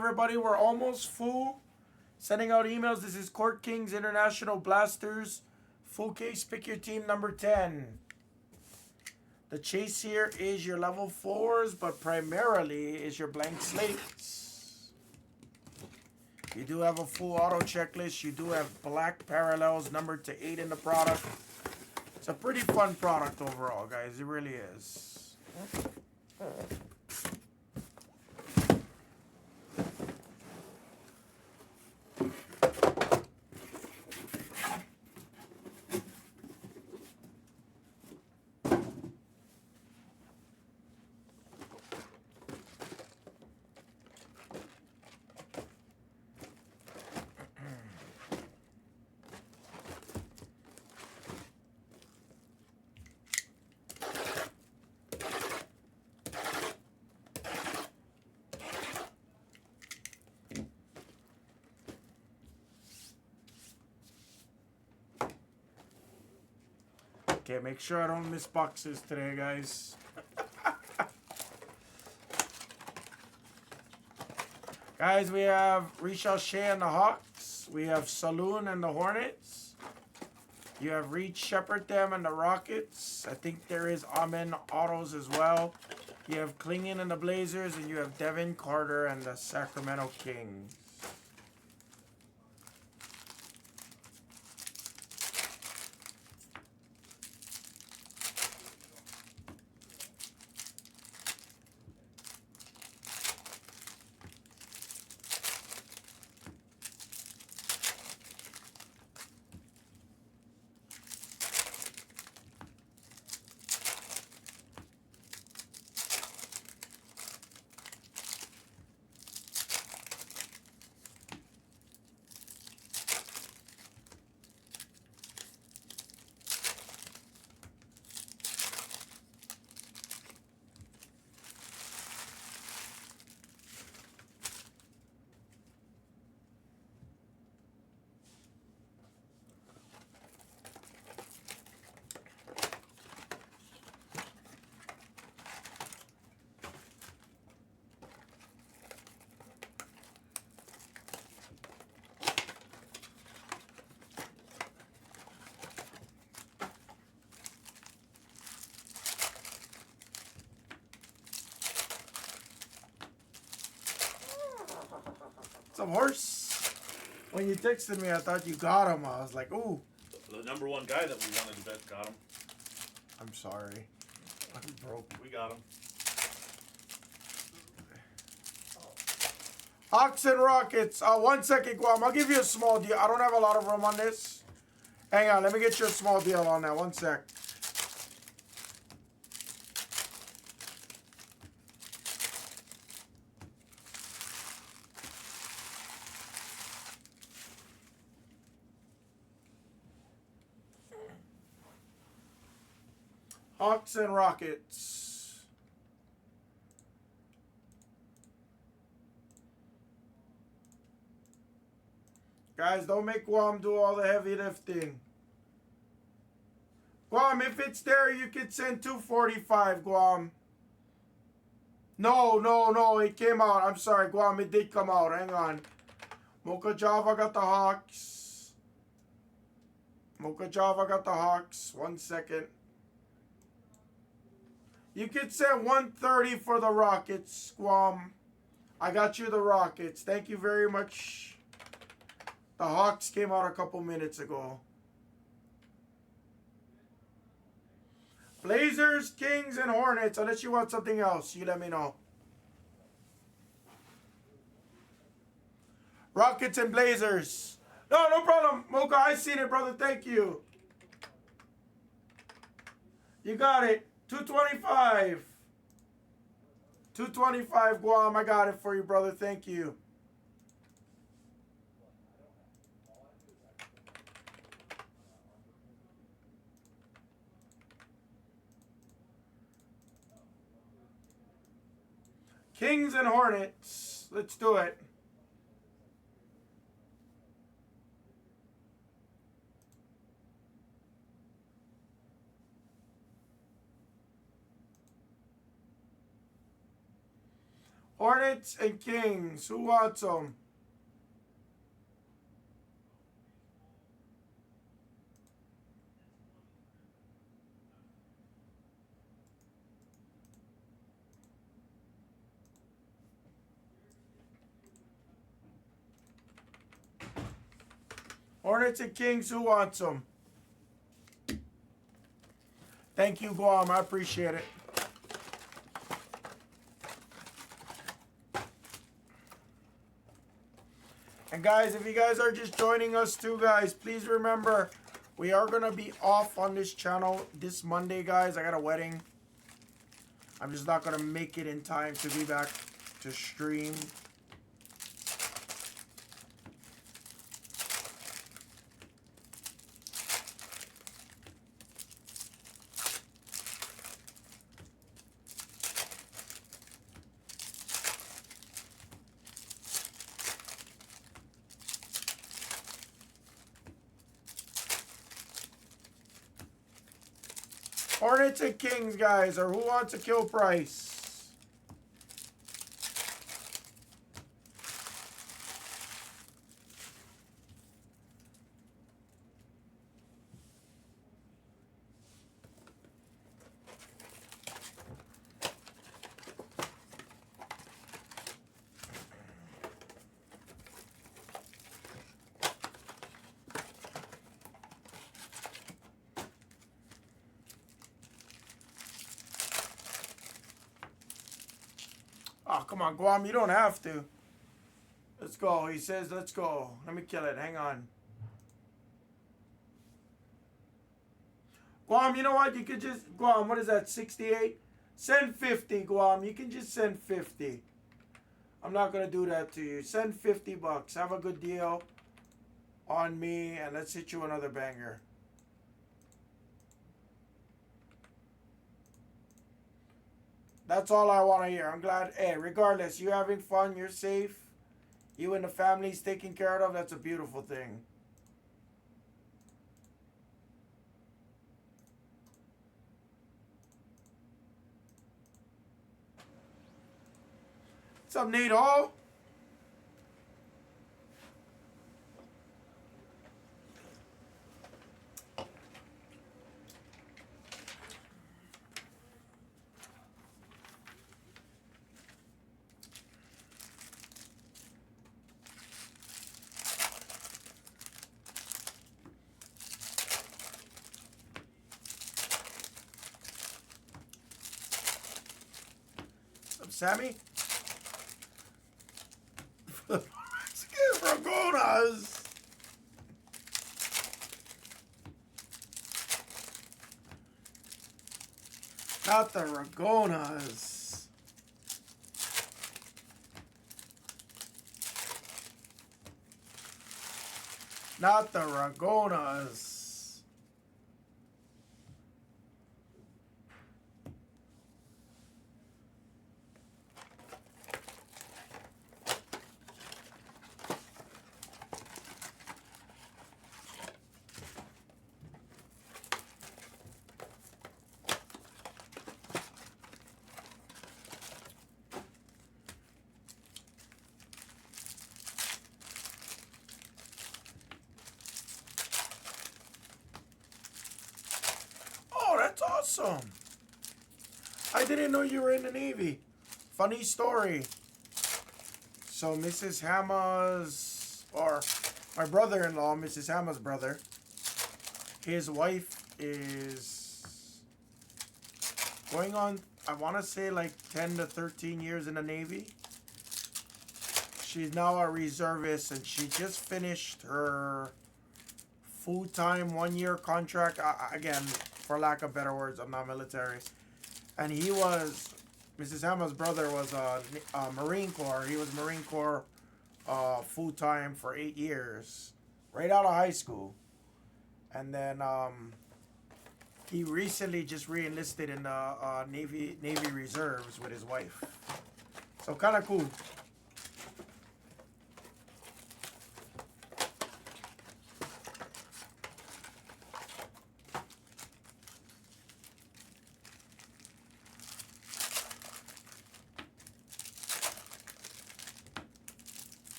everybody. We're almost full. Sending out emails. This is Court Kings International Blasters. Full case, pick your team number 10. The chase here is your level 4s, but primarily is your blank slates. You do have a full auto checklist. You do have black parallels numbered to 8 in the product. It's a pretty fun product overall, guys. It really is. Okay, make sure I don't miss boxes today, guys. Guys, we have Ricochet and the Hawks. We have Saloon and the Hornets. You have Reed Shepherdam and the Rockets. I think there is Amen Autos as well. You have Klingon and the Blazers. And you have Devin Carter and the Sacramento Kings. Some horse. When you texted me, I thought you got him. I was like, ooh. The number one guy that we wanted to bet got him. I'm sorry. I'm broke. We got him. Hawks and Rockets. 1 second, Guam. I'll give you a small deal. I don't have a lot of room on this. Hang on. Let me get you a small deal on that. 1 sec. Hawks and Rockets. Guys, don't make Guam do all the heavy lifting. Guam, if it's there, you could send 245, Guam. No, it came out. I'm sorry, Guam, it did come out. Hang on. Mocha Java got the Hawks. Mocha Java got the Hawks. 1 second. You could send 130 for the Rockets, Guam. I got you the Rockets. Thank you very much. The Hawks came out a couple minutes ago. Blazers, Kings, and Hornets. Unless you want something else, you let me know. Rockets and Blazers. No problem. Mocha, I seen it, brother. Thank you. You got it. 225. 225, Guam. I got it for you, brother. Thank you. Kings and Hornets. Let's do it. Hornets and Kings. Who wants them? Hornets and Kings. Who wants them? Thank you, Guam. I appreciate it. And guys, if you guys are just joining us too, guys, please remember we are going to be off on this channel this Monday, guys. I got a wedding. I'm just not going to make it in time to be back to stream. Hornets and Kings, guys, or who wants a kill price? Oh, come on, Guam, you don't have to. Let's go. He says, let's go. Let me kill it. Hang on. Guam, you know what? You could just, Guam, what is that, 68? Send 50, Guam. You can just send 50. I'm not going to do that to you. Send 50 bucks. Have a good deal on me, and let's hit you another banger. That's all I want to hear. I'm glad. Hey, regardless, you having fun, you're safe. You and the family's taken care of. That's a beautiful thing. What's up, Nate Hall? Sammy? Mexican Ragonas. Not the Ragonas. Not the Ragonas. That's awesome. I didn't know you were in the Navy. Funny story. So Mrs. Hamma's, or my brother-in-law, Mrs. Hamma's brother, his wife is going on, I want to say like 10 to 13 years in the Navy. She's now a reservist, and she just finished her full-time 1-year contract. Again, for lack of better words, I'm not military. And he was, Mrs. Hamma's brother was a Marine Corps. He was Marine Corps full-time for 8 years, right out of high school. And then he recently just re-enlisted in the Navy Reserves with his wife. So kind of cool.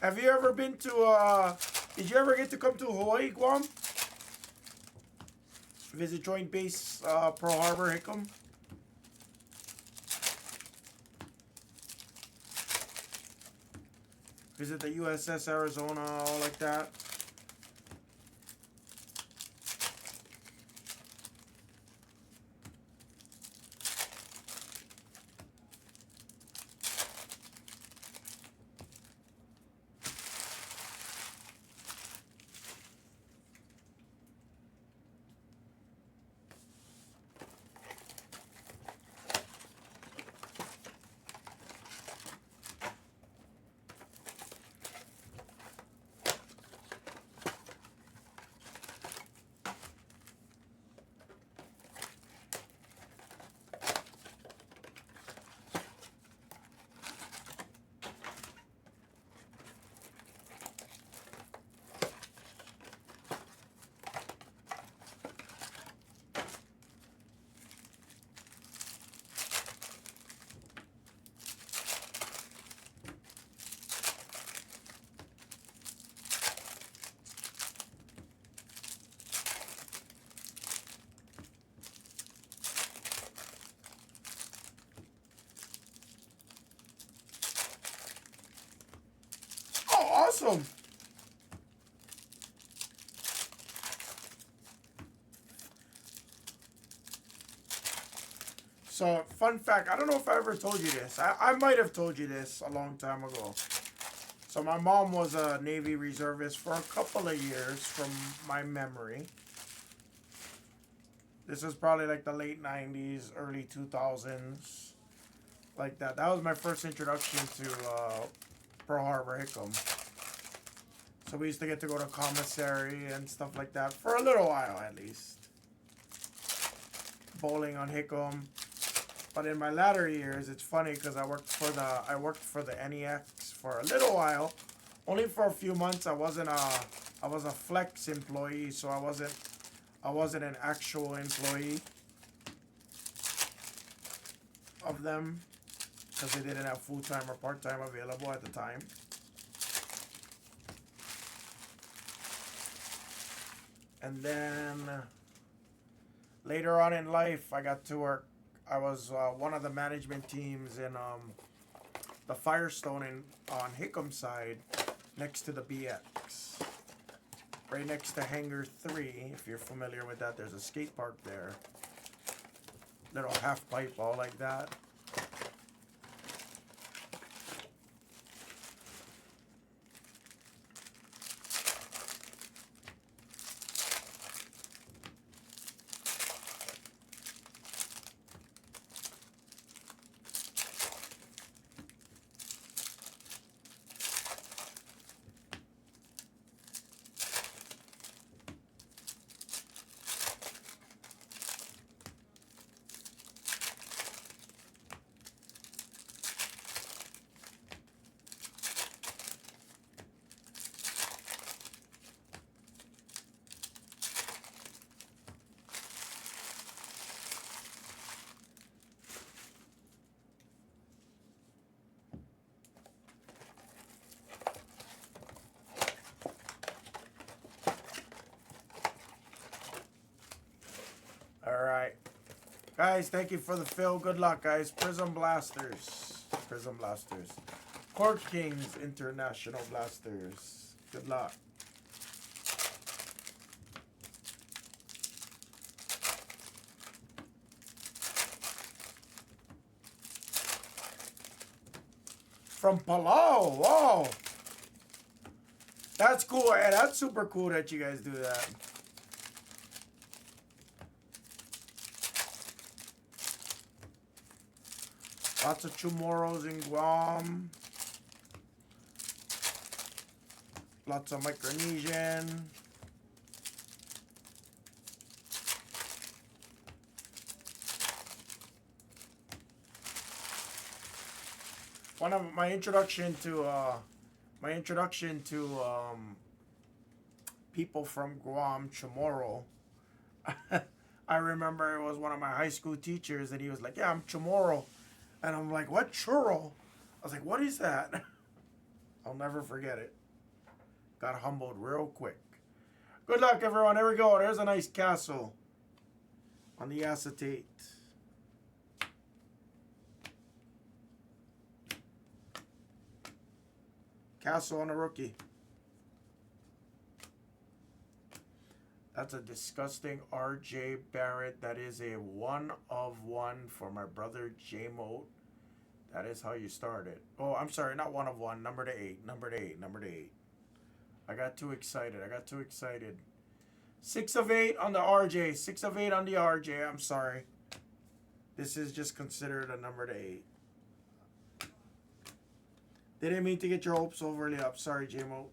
Have you ever been to, did you ever get to come to Hawaii, Guam? Visit Joint Base Pearl Harbor, Hickam? Visit the USS Arizona, all like that? Oh, awesome! So, fun fact, I don't know if I ever told you this. I might have told you this a long time ago. So, my mom was a Navy reservist for a couple of years from my memory. This was probably like the late 90s, early 2000s. Like that. That was my first introduction to Pearl Harbor, Hickam. So, we used to get to go to commissary and stuff like that for a little while at least. Bowling on Hickam. But in my latter years, it's funny because I worked for the NEX for a little while, only for a few months. I was a flex employee, so I wasn't an actual employee of them because they didn't have full-time or part-time available at the time. And then later on in life, I got to work. I was one of the management teams in the Firestone on Hickam side, next to the BX. Right next to Hangar 3, if you're familiar with that, there's a skate park there. Little half pipe, all like that. Alright. Guys, thank you for the fill. Good luck, guys. Prism Blasters. Prism Blasters. Court Kings International Blasters. Good luck. From Palau. Whoa. That's cool. Hey, that's super cool that you guys do that. Lots of Chamorros in Guam. Lots of Micronesian. One of my introduction to people from Guam, Chamorro. I remember it was one of my high school teachers, and he was like, "Yeah, I'm Chamorro." And I'm like, what, churro? I was like, what is that? I'll never forget it. Got humbled real quick. Good luck, everyone. There we go. There's a nice castle on the acetate. Castle on a rookie. That's a disgusting RJ Barrett. That is a 1 of 1 for my brother J-Mote. That is how you start it. Oh, I'm sorry, not 1 of 1. Number to 8. Number to 8. Number to 8. I got too excited. 6 of 8 on the RJ. 6 of 8 on the RJ. I'm sorry. This is just considered a number to 8. Didn't mean to get your hopes overly up. Sorry, J-Mo.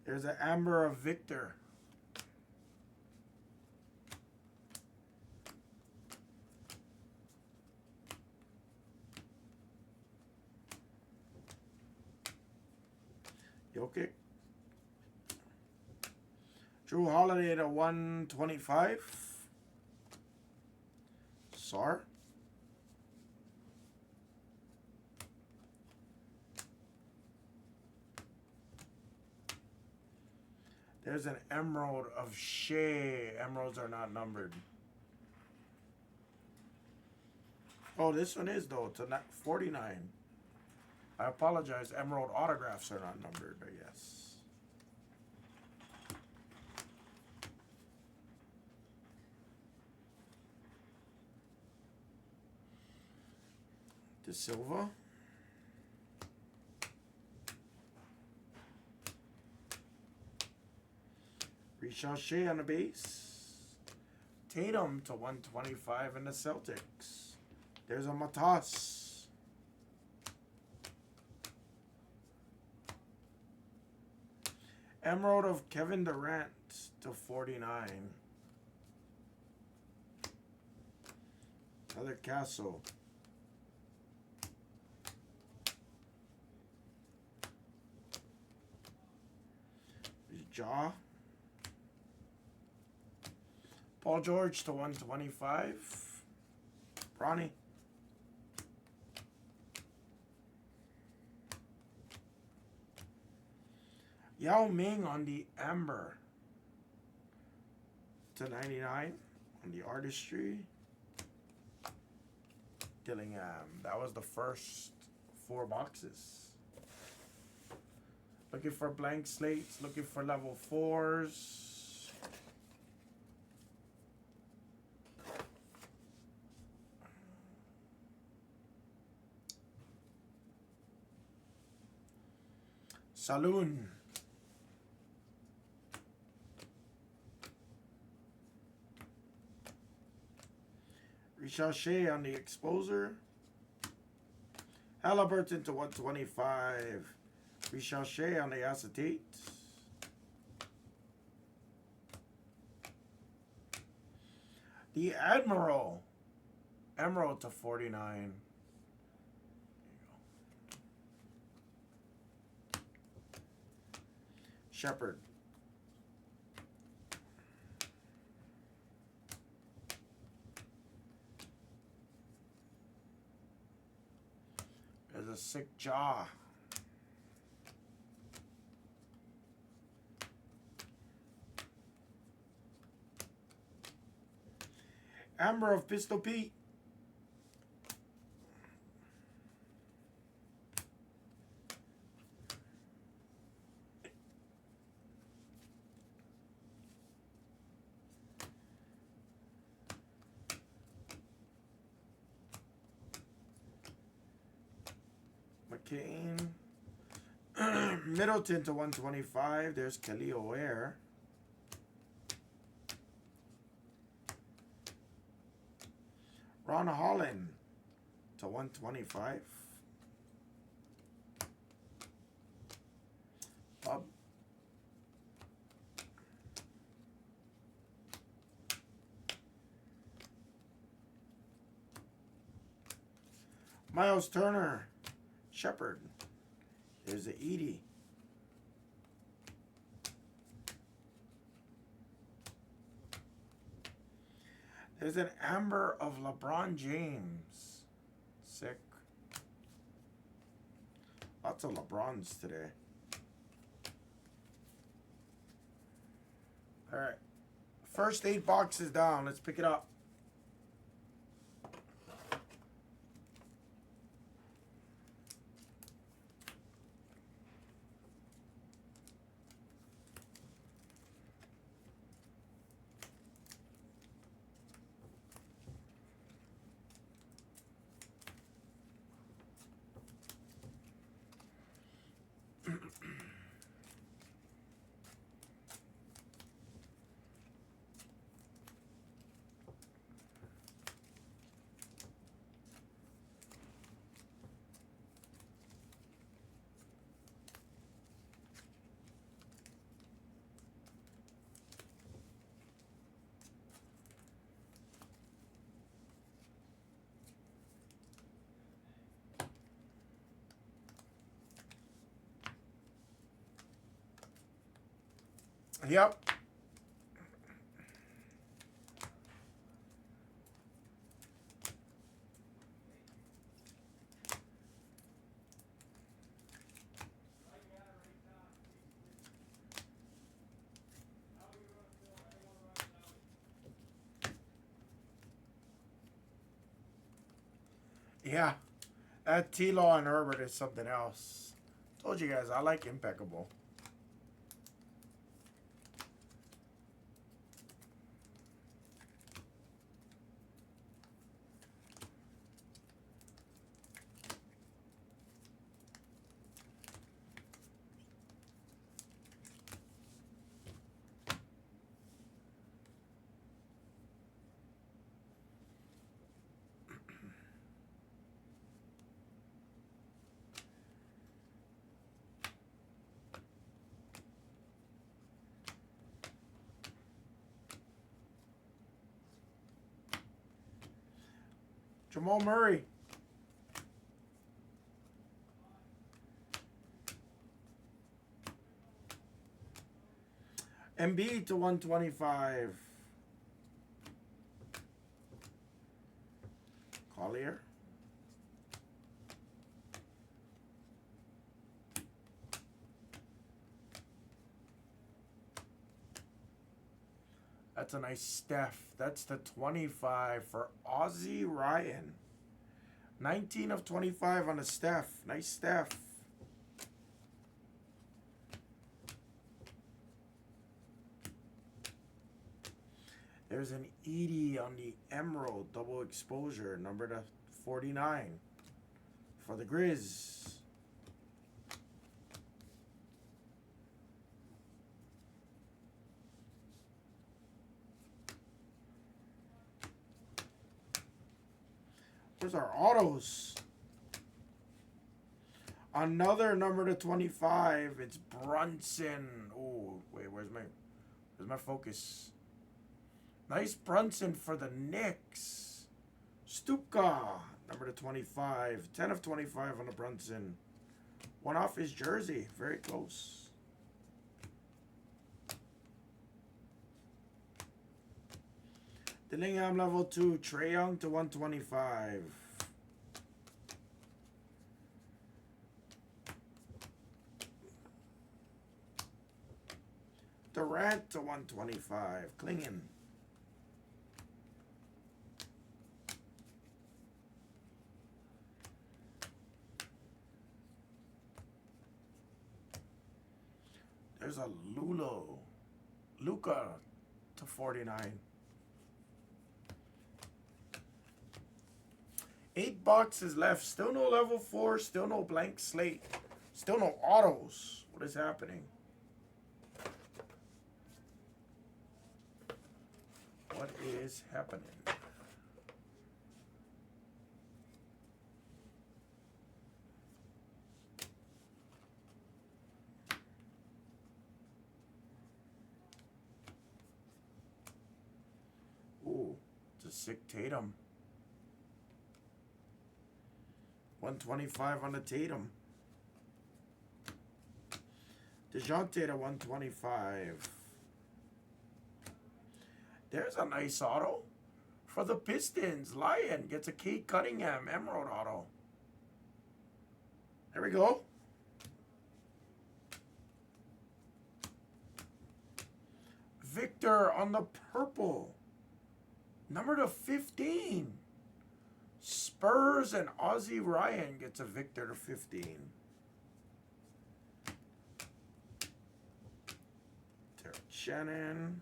There's an Amber of Victor. Jokic. Drew Holiday to 125. Sar. There's an Emerald of Shea. Emeralds are not numbered. Oh, this one is, though. To 49. I apologize. Emerald autographs are not numbered, I guess. De Silva. Shea on the base. Tatum to 125 in the Celtics. There's a Matas. Emerald of Kevin Durant to 49. Another Castle. Jaw. Paul George to 125. Bronny. Yao Ming on the Amber to 99 on the Artistry. Dillingham. That was the first 4 boxes. Looking for blank slates. Looking for level 4s. Saloon. Shea on the Exposer. Halliburton to 125. Shea on the Acetate. The Admiral. Emerald to 49. Shepard. There's a sick jaw. Amber of Pistol Pete. McCain. Middleton to 125. There's Khalil Ware. Ron Holland to 125. Bob. Miles Turner. Shepard. There's the Edie. There's an Amber of LeBron James. Sick. Lots of LeBrons today. All right. First 8 boxes down. Let's pick it up. Yep. Yeah. That T-Law and Herbert is something else. Told you guys, I like Impeccable. Jamal Murray. Embiid to 125. Collier. That's a nice Steph. That's the 25 for Ozzie Ryan. 19 of 25 on a Steph. Nice Steph. There's an Edie on the Emerald double exposure, number to 49 for the Grizz. There's our autos. Another number to 25. It's Brunson. Oh, wait, where's my focus? Nice Brunson for the Knicks. Stupka, number to 25. 10 of 25 on the Brunson. One off his jersey. Very close. Dillingham level 2. Trae Young to 125. Durant to 125. Klingen. There's a Luka to 49. 8 boxes left. Still no level 4. Still no blank slate. Still no autos. What is happening? What is happening? Ooh, it's a sick Tatum. 125 on the Tatum. DeJounte to 125. There's a nice auto for the Pistons. Lion gets a Kate Cunningham Emerald auto. There we go. Victor on the purple. Number to 15. Spurs and Ozzy Ryan gets a Victor to 15. Terry Shannon.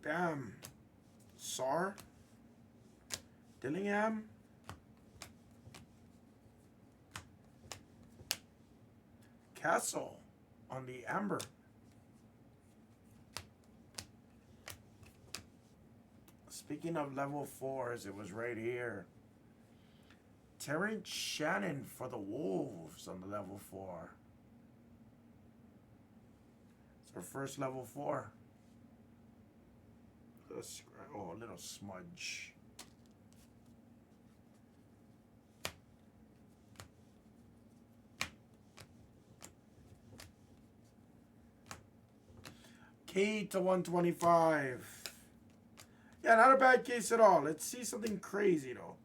Bam. Sar. Dillingham. Castle on the amber. Speaking of level 4s, it was right here. Terrence Shannon for the Wolves on the level 4. It's our first level 4. Oh, a little smudge. K to 125. Yeah, not a bad case at all. Let's see something crazy, though.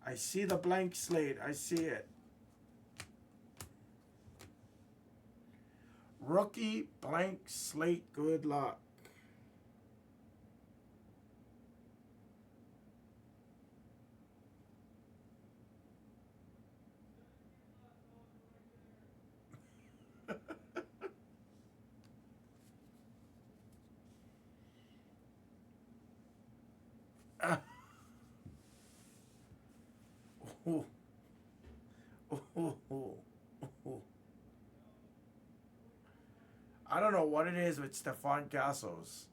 I see the blank slate. I see it. Rookie blank slate. Good luck. Ooh. Ooh. Ooh. I don't know what it is with Stefan Castles,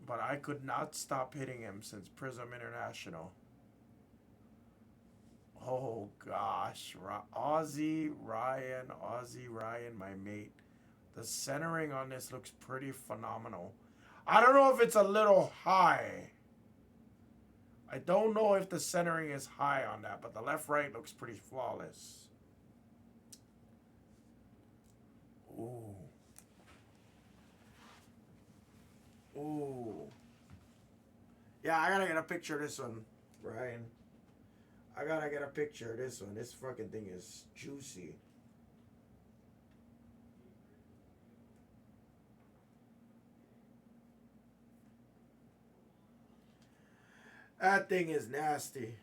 but I could not stop hitting him since Prism International. Oh gosh, Ozzy Ryan, my mate. The centering on this looks pretty phenomenal. I don't know if it's a little high. I don't know if the centering is high on that, but the left-right looks pretty flawless. Ooh. Ooh. Yeah, I gotta get a picture of this one, Brian. I gotta get a picture of this one. This fucking thing is juicy. That thing is nasty.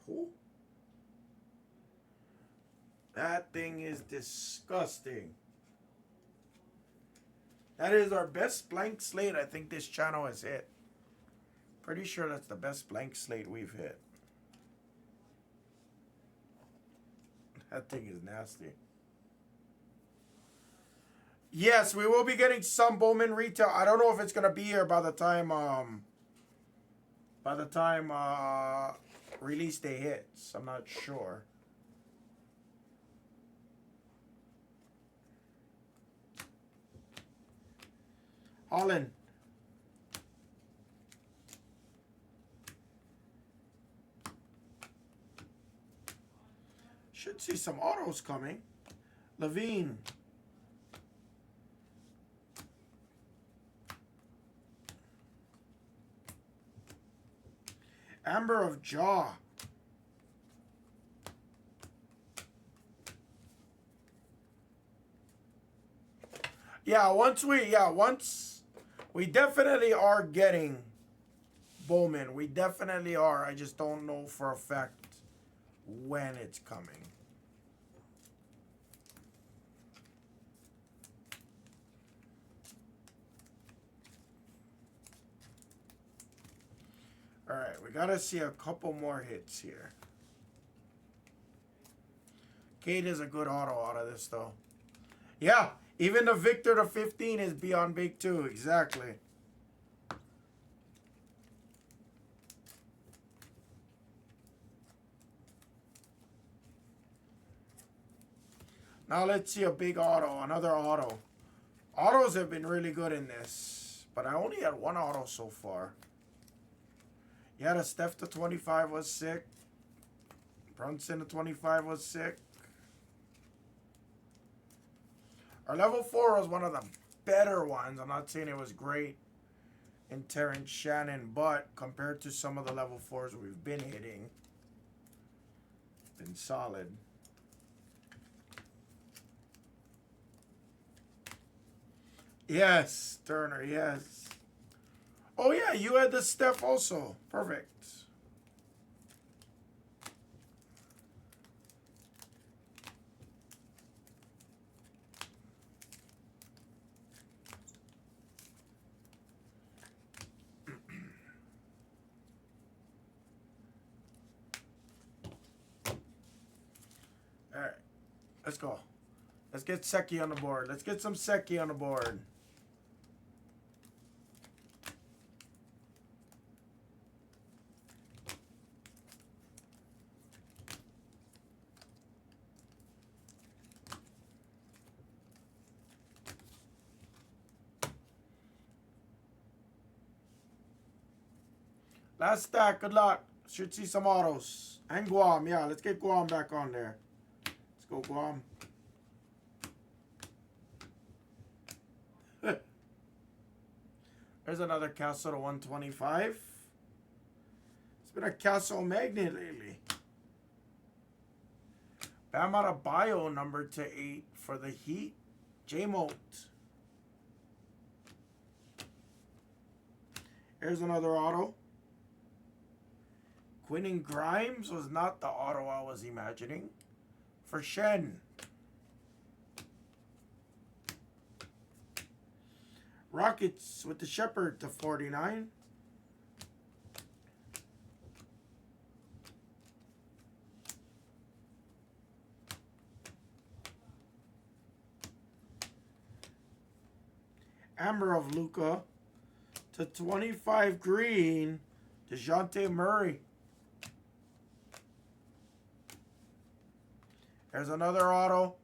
Ooh. That thing is disgusting. That is our best blank slate I think this channel has hit. Pretty sure that's the best blank slate we've hit. That thing is nasty. Yes, we will be getting some Bowman retail. I don't know if it's gonna be here by the time release day hits. I'm not sure. Holland. Should see some autos coming. Levine. Amber of Jaw. Once we definitely are getting Bowman. We definitely are. I just don't know for a fact when it's coming. All right, we gotta see a couple more hits here. Kate is a good auto out of this, though. Yeah, even the Victor to 15 is beyond big too. Exactly. Now let's see a big auto, another auto. Autos have been really good in this, but I only had one auto so far. Yeah, the Steph to 25 was sick. Brunson to 25 was sick. Our level 4 was one of the better ones. I'm not saying it was great in Terrence Shannon, but compared to some of the level 4s we've been hitting, been solid. Yes, Turner, yes. Oh, yeah, you had the Steph also. Perfect. All right, let's go. Let's get Seki on the board. Let's get some Seki on the board. Last stack. Good luck. Should see some autos. And Guam. Yeah, let's get Guam back on there. Let's go, Guam. There's another Castle to 125. It's been a Castle magnet lately. Bam Adebayo number to 8 for the Heat. J-Mote. Here's another auto. Quentin Grimes was not the auto I was imagining. For Shen. Rockets with the Shepherd to 49. Amber of Luka to 25 green. DeJounte Murray. There's another auto.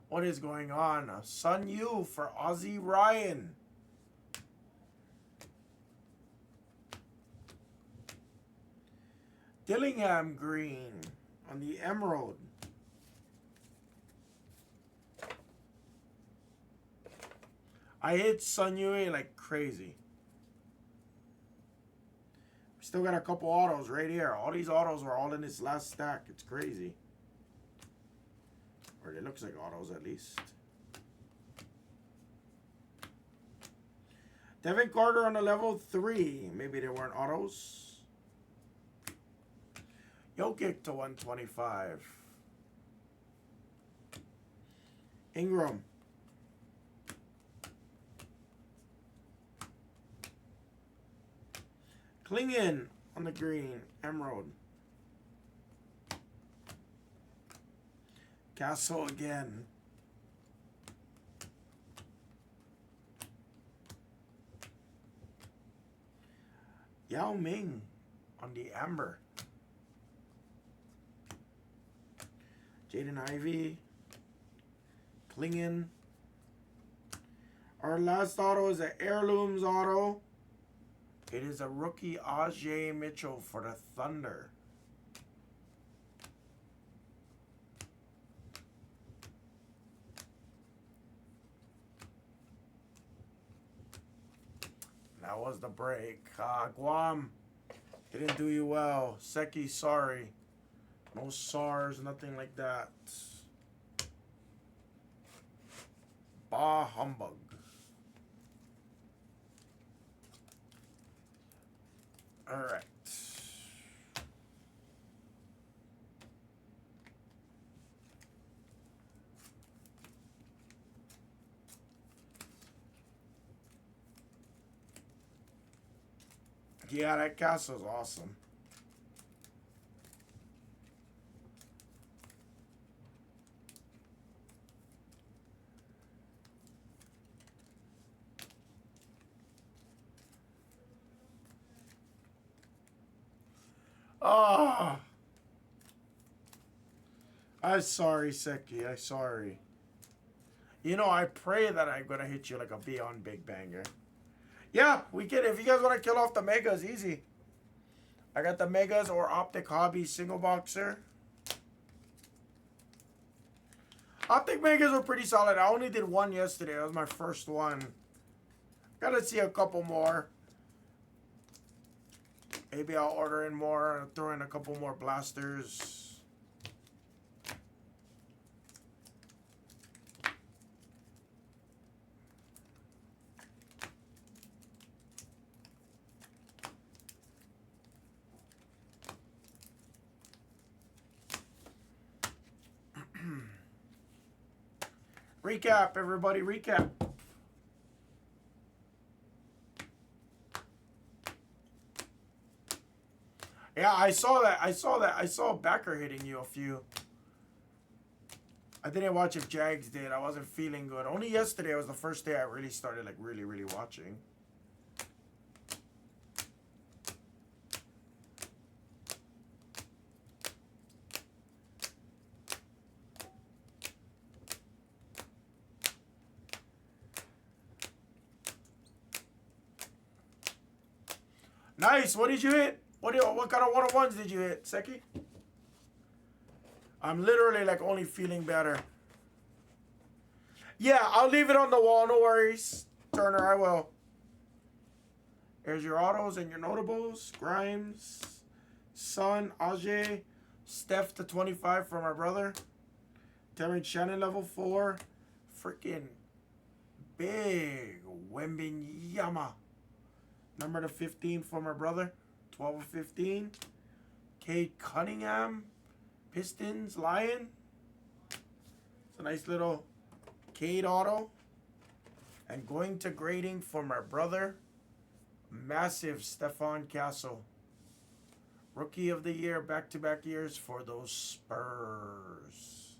What is going on? Sun Yu for Ozzie Ryan. Dillingham green on the Emerald. I hit Sun Yu like crazy. We still got a couple autos right here. All these autos are all in this last stack. It's crazy. Or it looks like autos at least. Devin Carter on the level 3. Maybe they weren't autos. Jokic to 125. Ingram. Klingon on the green. Emerald. Castle again. Yao Ming on the Amber. Jaden Ivey. Klingon. Our last auto is an Heirlooms auto. It is a rookie Ajay Mitchell for the Thunder. That was the break. Guam didn't do you well. Seki, sorry. No SARS, nothing like that. Bah humbug. All right. Yeah, that castle's awesome. Oh, I'm sorry, Seki. I'm sorry. You know, I pray that I'm going to hit you like a Beyond Big Banger. Yeah, we can. If you guys want to kill off the megas, easy. I got the megas or Optic Hobby single boxer. Optic megas were pretty solid. I only did one yesterday. That was my first one. Gotta see a couple more. Maybe I'll order in more and throw in a couple more blasters. Recap, everybody, recap. Yeah, I saw that. I saw Becker hitting you a few. I didn't watch if Jags did. I wasn't feeling good. Only yesterday was the first day I really started like really watching. Nice. What did you hit? What kind of one-on-ones did you hit, Seki? I'm literally like only feeling better. Yeah, I'll leave it on the wall. No worries, Turner. I will. Here's your autos and your notables. Grimes, Son, Ajay, Steph to 25 from our brother. Terrence Shannon level 4. Freaking big Wembenyama. Number to 15 from our brother. 12 of 15. Cade Cunningham. Pistons. Lion. It's a nice little Cade auto. And going to grading from our brother. Massive Stephon Castle. Rookie of the year. Back-to-back years for those Spurs.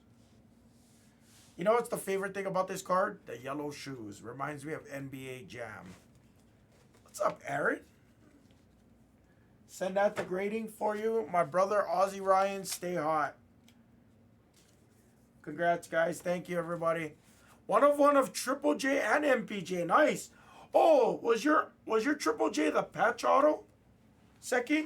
You know what's the favorite thing about this card? The yellow shoes. Reminds me of NBA Jam. What's up, Aaron? Send out the grading for you. My brother, Ozzy Ryan, stay hot. Congrats, guys. Thank you, everybody. One of Triple J and MPJ. Nice. Oh, was your Triple J the patch auto? Seki?